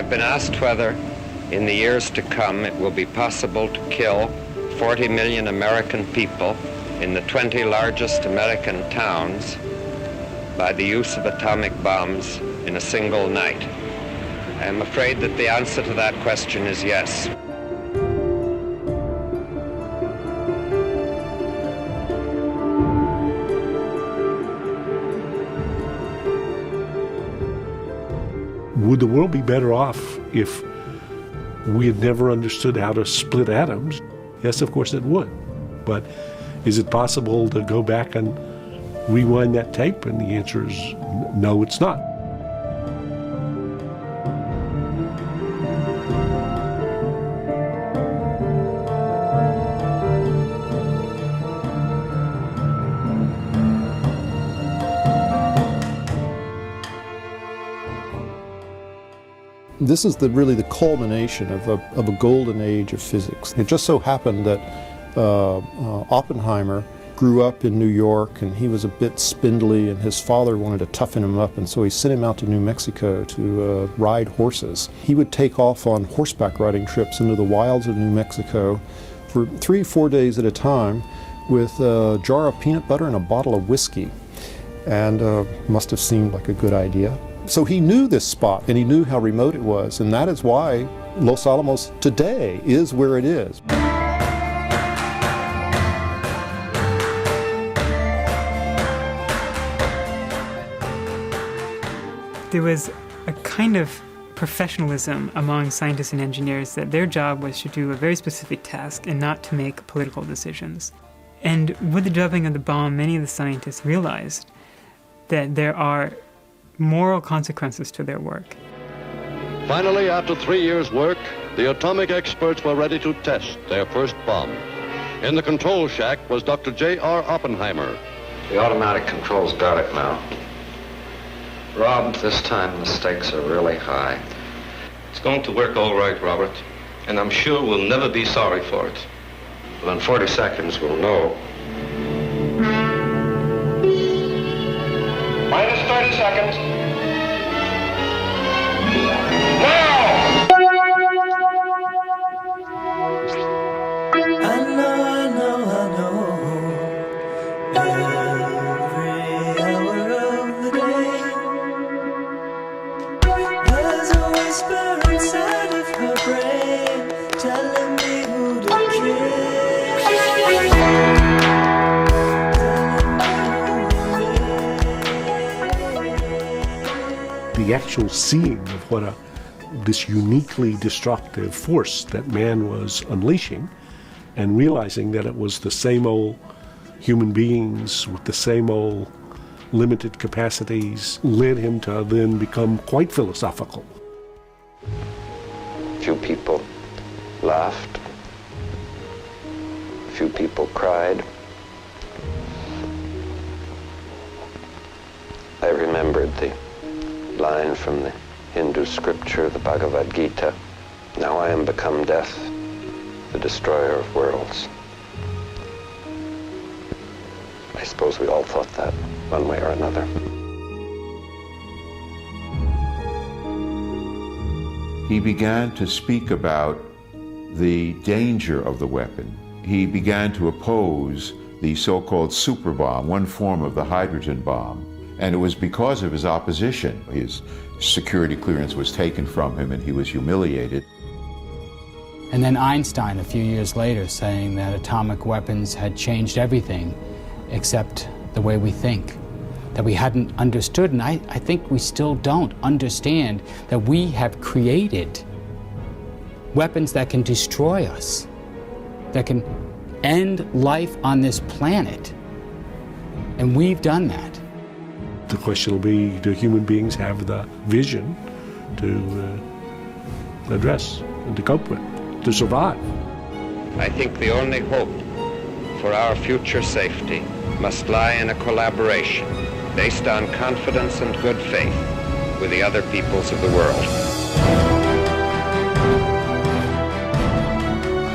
I've been asked whether in the years to come it will be possible to kill 40 million American people in the 20 largest American towns by the use of atomic bombs in a single night. I am afraid that the answer to that question is yes. Would the world be better off if we had never understood how to split atoms? Yes, of course it would. But is it possible to go back and rewind that tape? And the answer is no, it's not. This is really the culmination of a golden age of physics. It just so happened that Oppenheimer grew up in New York, and he was a bit spindly, and his father wanted to toughen him up, and so he sent him out to New Mexico to ride horses. He would take off on horseback riding trips into the wilds of New Mexico for 3 or 4 days at a time with a jar of peanut butter and a bottle of whiskey, and must have seemed like a good idea. So he knew this spot, and he knew how remote it was, and that is why Los Alamos today is where it is. There was a kind of professionalism among scientists and engineers that their job was to do a very specific task and not to make political decisions. And with the dropping of the bomb, many of the scientists realized that there are moral consequences to their work. Finally, after 3 years' work, the atomic experts were ready to test their first bomb. In the control shack was Dr. J.R. Oppenheimer. The automatic controls got it now. Rob, this time the stakes are really high. It's going to work all right, Robert, and I'm sure we'll never be sorry for it. Well, in 40 seconds we'll know. Minus 30 seconds. Now! I know. Every hour of the day, there's a whisper inside of her brain telling me who to kill. The actual seeing of what this uniquely destructive force that man was unleashing, and realizing that it was the same old human beings with the same old limited capacities, led him to then become quite philosophical. Few people laughed. Few people cried. I remembered the line from the Hindu scripture, the Bhagavad Gita. Now I am become death, the destroyer of worlds. I suppose we all thought that one way or another. He began to speak about the danger of the weapon. He began to oppose the so-called super bomb, one form of the hydrogen bomb. And it was because of his opposition. His security clearance was taken from him and he was humiliated. And then Einstein, a few years later, saying that atomic weapons had changed everything except the way we think. That we hadn't understood, and I think we still don't understand, that we have created weapons that can destroy us, that can end life on this planet. And we've done that. The question will be, do human beings have the vision to address and to cope with, to survive? I think the only hope for our future safety must lie in a collaboration based on confidence and good faith with the other peoples of the world.